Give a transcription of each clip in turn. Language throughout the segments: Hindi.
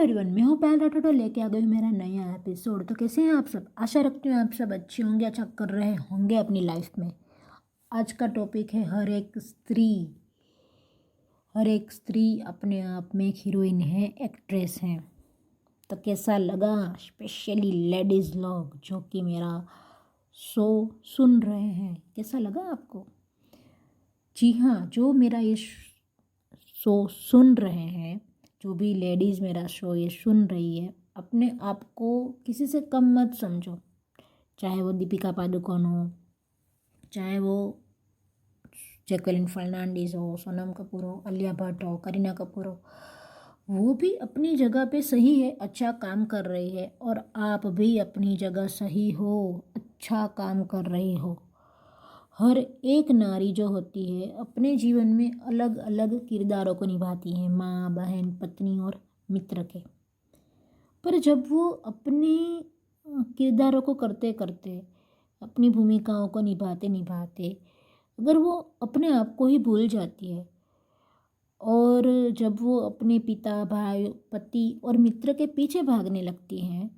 एवरीवन, मैं हूँ पायल राठौड़, लेके आ गई हूँ मेरा नया एपिसोड। तो कैसे हैं आप सब? आशा रखती हूँ आप सब अच्छे होंगे, अच्छा कर रहे होंगे अपनी लाइफ में। आज का टॉपिक है हर एक स्त्री अपने आप में एक हीरोइन है, एक्ट्रेस है। तो कैसा लगा स्पेशली लेडीज़ लोग जो कि मेरा शो सुन रहे हैं, कैसा लगा आपको? जी हाँ, जो मेरा ये शो सुन रहे हैं, जो भी लेडीज़ मेरा शो ये सुन रही है, अपने आप को किसी से कम मत समझो। चाहे वो दीपिका पादुकोण हो, चाहे वो जैकलिन फर्नांडीज हो, सोनम कपूर हो, आलिया भट्ट हो, करीना कपूर हो, वो भी अपनी जगह पे सही है, अच्छा काम कर रही है। और आप भी अपनी जगह सही हो, अच्छा काम कर रही हो। हर एक नारी जो होती है अपने जीवन में अलग अलग किरदारों को निभाती है, माँ, बहन, पत्नी और मित्र के। पर जब वो अपने किरदारों को करते करते, अपनी भूमिकाओं को निभाते निभाते अगर वो अपने आप को ही भूल जाती है, और जब वो अपने पिता, भाई, पति और मित्र के पीछे भागने लगती हैं,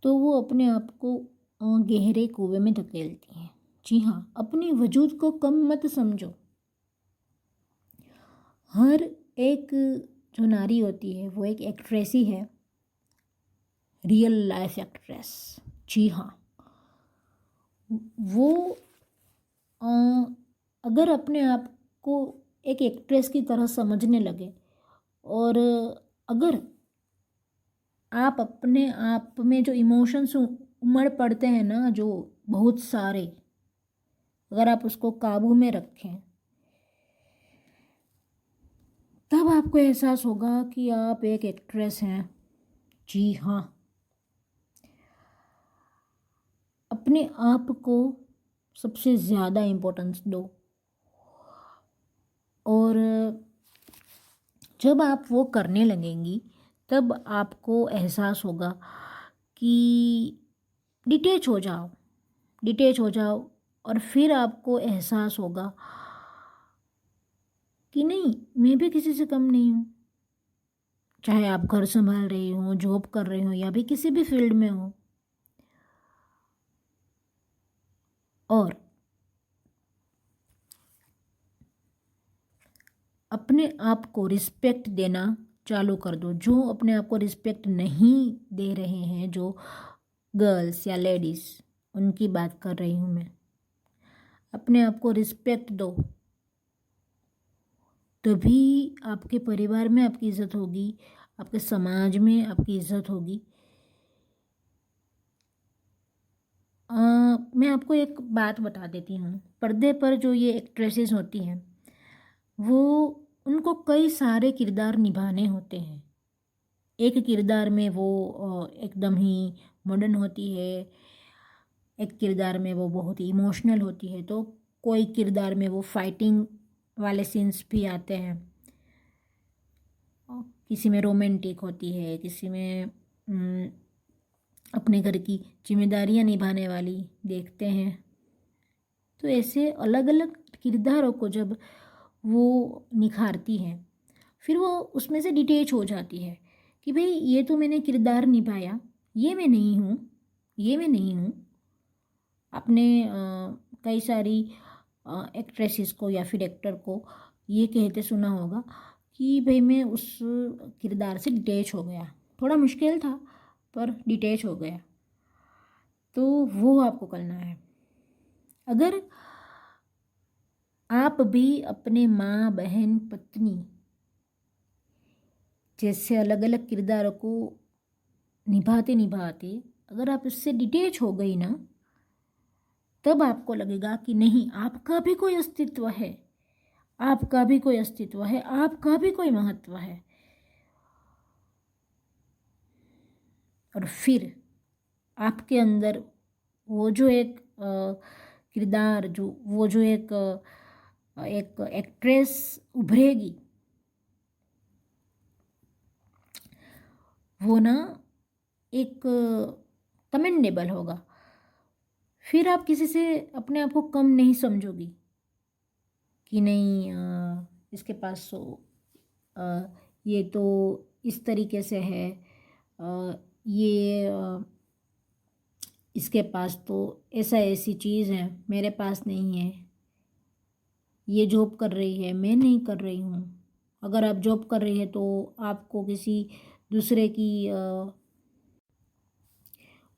तो वो अपने आप को गहरे कुएं में धकेलती हैं। जी हाँ, अपने वजूद को कम मत समझो। हर एक जो नारी होती है वो एक एक्ट्रेस ही है, रियल लाइफ एक्ट्रेस। जी हाँ, वो अ, अगर अपने आप को एक एक्ट्रेस की तरह समझने लगे, और अगर आप अपने आप में जो इमोशंस उमड़ पड़ते हैं ना, जो बहुत सारे, अगर आप उसको काबू में रखें, तब आपको एहसास होगा कि आप एक एक्ट्रेस हैं। जी हाँ, अपने आप को सबसे ज़्यादा इम्पोर्टेंस दो। और जब आप वो करने लगेंगी, तब आपको एहसास होगा कि डिटेच हो जाओ। और फिर आपको एहसास होगा कि नहीं, मैं भी किसी से कम नहीं हूँ। चाहे आप घर संभाल रही हो, जॉब कर रही हो, या भी किसी भी फील्ड में हो। और अपने आप को रिस्पेक्ट देना चालू कर दो। जो अपने आप को रिस्पेक्ट नहीं दे रहे हैं, जो गर्ल्स या लेडीज़, उनकी बात कर रही हूँ मैं। अपने आप को रिस्पेक्ट दो, तभी आपके परिवार में आपकी इज़्ज़त होगी, आपके समाज में आपकी इज़्ज़त होगी। मैं आपको एक बात बता देती हूँ। पर्दे पर जो ये एक्ट्रेसेस होती हैं, वो उनको कई सारे किरदार निभाने होते हैं। एक किरदार में वो एकदम ही मॉडर्न होती है, एक किरदार में वो बहुत ही इमोशनल होती है, तो कोई किरदार में वो फाइटिंग वाले सीन्स भी आते हैं। किसी में रोमांटिक होती है, किसी में अपने घर की जिम्मेदारियां निभाने वाली देखते हैं। तो ऐसे अलग अलग किरदारों को जब वो निखारती हैं, फिर वो उसमें से डिटेच हो जाती है कि भाई ये तो मैंने किरदार निभाया, ये मैं नहीं हूँ, ये मैं नहीं हूँ। आपने कई सारी एक्ट्रेसेस को या फिर एक्टर को ये कहते सुना होगा कि भाई मैं उस किरदार से डिटेच हो गया, थोड़ा मुश्किल था पर डिटेच हो गया। तो वो आपको करना है। अगर आप भी अपने माँ, बहन, पत्नी जैसे अलग अलग किरदारों को निभाते निभाते अगर आप इससे डिटेच हो गई ना, तब आपको लगेगा कि नहीं, आपका भी कोई अस्तित्व है, आपका भी कोई अस्तित्व है, आपका भी कोई महत्व है। और फिर आपके अंदर वो जो एक किरदार, वो जो एक एक्ट्रेस उभरेगी, वो ना एक कमेंडेबल होगा। फिर आप किसी से अपने आप को कम नहीं समझोगी कि नहीं इसके पास ये तो इस तरीके से है, ये इसके पास तो ऐसी चीज़ है, मेरे पास नहीं है, ये जॉब कर रही है, मैं नहीं कर रही हूँ। अगर आप जॉब कर रही है तो आपको किसी दूसरे की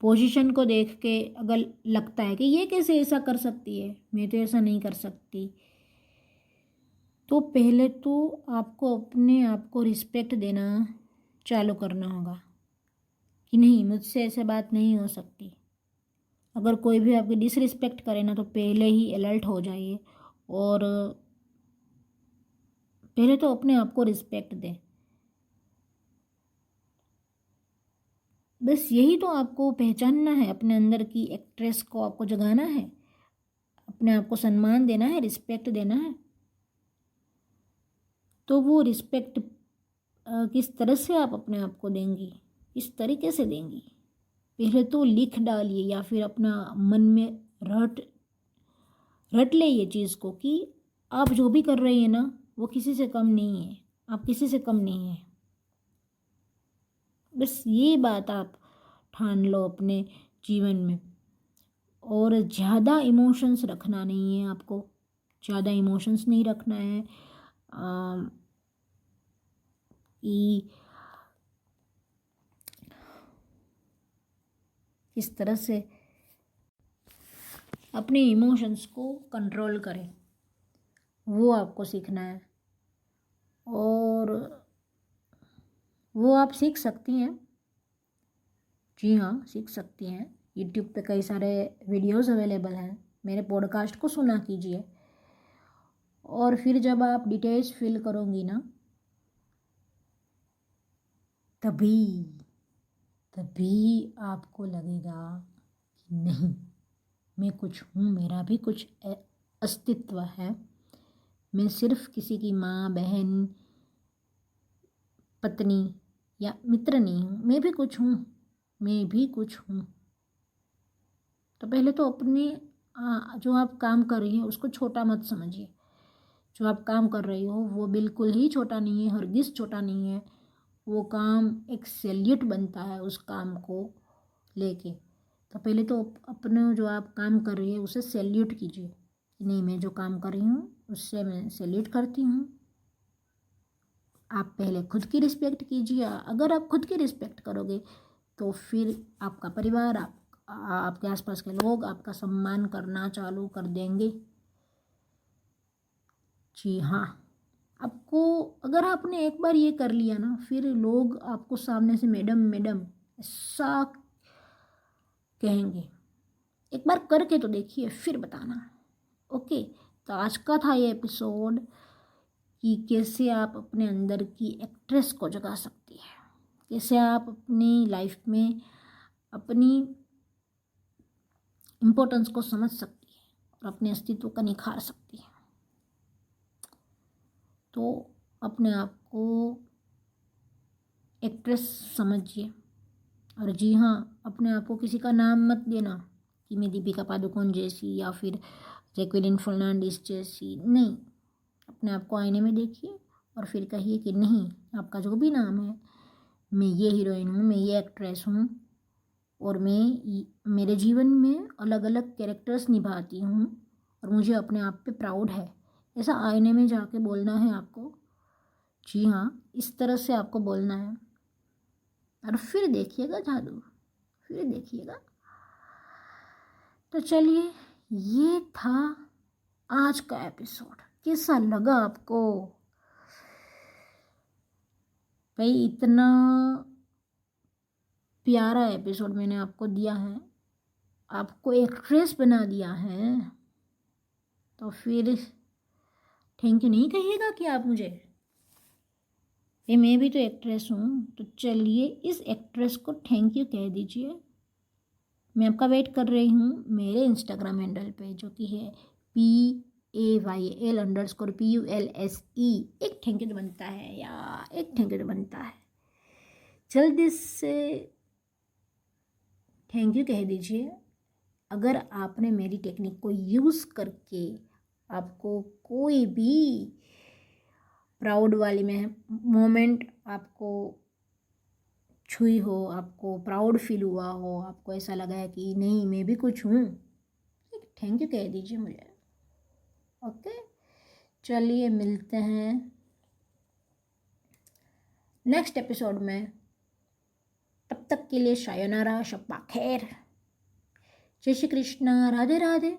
पोजीशन को देख के अगर लगता है कि ये कैसे ऐसा कर सकती है, मैं तो ऐसा नहीं कर सकती, तो पहले तो आपको अपने आप को रिस्पेक्ट देना चालू करना होगा कि नहीं, मुझसे ऐसे बात नहीं हो सकती। अगर कोई भी आपकी डिसरिस्पेक्ट करे ना, तो पहले ही अलर्ट हो जाइए और पहले तो अपने आप को रिस्पेक्ट दें। बस यही तो आपको पहचानना है, अपने अंदर की एक्ट्रेस को आपको जगाना है, अपने आप को सम्मान देना है, रिस्पेक्ट देना है। तो वो रिस्पेक्ट किस तरह से आप अपने आप को देंगी, किस तरीके से देंगी, पहले तो लिख डालिए या फिर अपना मन में रट ले ये चीज़ को कि आप जो भी कर रही है ना, वो किसी से कम नहीं है, आप किसी से कम नहीं है। बस ये बात आप ठान लो अपने जीवन में। और ज़्यादा इमोशंस रखना नहीं है, आपको ज़्यादा इमोशंस नहीं रखना है कि किस तरह से अपने इमोशंस को कंट्रोल करें, वो आपको सीखना है। और वो आप सीख सकती हैं, जी हाँ सीख सकती हैं। यूट्यूब पे कई सारे वीडियोस अवेलेबल हैं, मेरे पॉडकास्ट को सुना कीजिए और फिर जब आप डिटेल्स फिल करोगी ना, तभी तभी आपको लगेगा कि नहीं, मैं कुछ हूँ, मेरा भी कुछ अस्तित्व है, मैं सिर्फ किसी की माँ, बहन, पत्नी या मित्र नहीं हूँ, मैं भी कुछ हूँ, मैं भी कुछ हूँ। तो पहले तो अपने जो आप काम कर रही हैं उसको छोटा मत समझिए। जो आप काम कर रही हो वो बिल्कुल ही छोटा नहीं है, हरगिज़ छोटा नहीं है। वो काम एक सैल्यूट बनता है उस काम को लेके। तो पहले तो अपने जो आप काम कर रही है उसे सैल्यूट कीजिए कि नहीं, मैं जो काम कर रही हूँ उससे मैं सैल्यूट करती हूँ। आप पहले खुद की रिस्पेक्ट कीजिए। अगर आप खुद की रिस्पेक्ट करोगे तो फिर आपका परिवार, आपके आसपास के लोग आपका सम्मान करना चालू कर देंगे। जी हाँ, आपको अगर आपने एक बार ये कर लिया ना, फिर लोग आपको सामने से मैडम मैडम ऐसा कहेंगे। एक बार करके तो देखिए, फिर बताना। ओके, तो आज का था ये एपिसोड कि कैसे आप अपने अंदर की एक्ट्रेस को जगा सकती है, कैसे आप अपनी लाइफ में अपनी इम्पोर्टेंस को समझ सकती है और अपने अस्तित्व का निखार सकती है। तो अपने आप को एक्ट्रेस समझिए। और जी हाँ, अपने आप को किसी का नाम मत देना कि मैं दीपिका पादुकोण जैसी या फिर जैक्वेलिन फर्नांडिस जैसी, नहीं। अपने आप को आईने में देखिए और फिर कहिए कि नहीं, आपका जो भी नाम है, मैं ये हीरोइन हूँ, मैं ये एक्ट्रेस हूँ और मैं मेरे जीवन में अलग अलग कैरेक्टर्स निभाती हूँ और मुझे अपने आप पे प्राउड है। ऐसा आईने में जाके बोलना है आपको। जी हाँ, इस तरह से आपको बोलना है और फिर देखिएगा जादू, फिर देखिएगा। तो चलिए, ये था आज का एपिसोड। कैसा लगा आपको भाई? इतना प्यारा एपिसोड मैंने आपको दिया है, आपको एक्ट्रेस बना दिया है, तो फिर थैंक यू नहीं कहिएगा कि आप मुझे? ये मैं भी तो एक्ट्रेस हूँ, तो चलिए इस एक्ट्रेस को थैंक यू कह दीजिए। मैं आपका वेट कर रही हूँ मेरे इंस्टाग्राम हैंडल पे, जो कि है PAYL_PULSE। एक थैंक यू तो बनता है यार, एक थैंक यू तो बनता है। जल्दी से थैंक यू कह दीजिए। अगर आपने मेरी टेक्निक को यूज़ करके आपको कोई भी प्राउड वाली में मोमेंट आपको छुई हो, आपको प्राउड फील हुआ हो, आपको ऐसा लगा है कि नहीं मैं भी कुछ हूँ, थैंक यू कह दीजिए मुझे। ओके, चलिए मिलते हैं नेक्स्ट एपिसोड में। तब तक के लिए शायोनारा, शब्बा खैर, जय श्री कृष्ण, राधे राधे।